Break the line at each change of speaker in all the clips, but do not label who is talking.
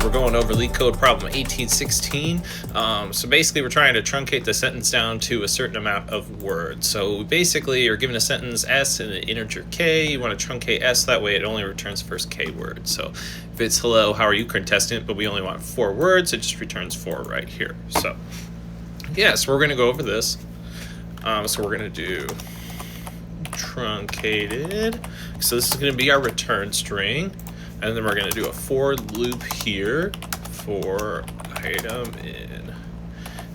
We're going over LeetCode Problem 1816. So basically we're trying to truncate the sentence down to a certain amount of words. So basically you're given a sentence S and an integer K. You want to truncate S, that way it only returns the first K word. So if it's hello, how are you, contestant, but we only want 4 words, it just returns 4 right here. So yeah, so we're going to go over this. So we're going to do truncated. So this is going to be our return string. And then we're going to do a for loop here for item in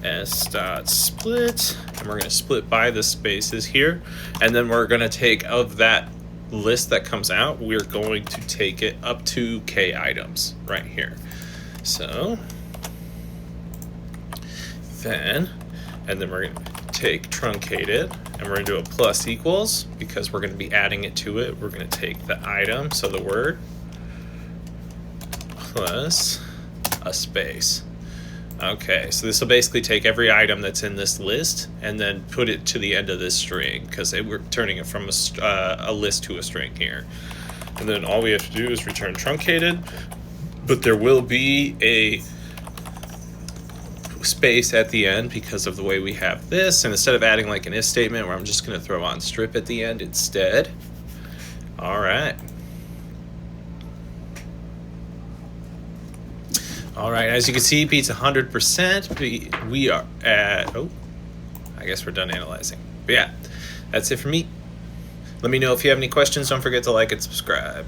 s.split. And we're going to split by the spaces here. And then we're going to take of that list that comes out, we're going to take it up to k items right here. So then, and then we're going to take truncated, and we're going to do a plus equals because we're going to be adding it to it. We're going to take the item, so the word, plus a space. Okay, so this will basically take every item that's in this list and then put it to the end of this string, because we're turning it from a list to a string here. And then all we have to do is return truncated, but there will be a space at the end because of the way we have this. And instead of adding like an if statement where I'm just going to throw on strip at the end instead. All right. All right, as you can see, beats 100%. We are at, oh, I guess we're done analyzing. But yeah, that's it for me. Let me know if you have any questions. Don't forget to like and subscribe.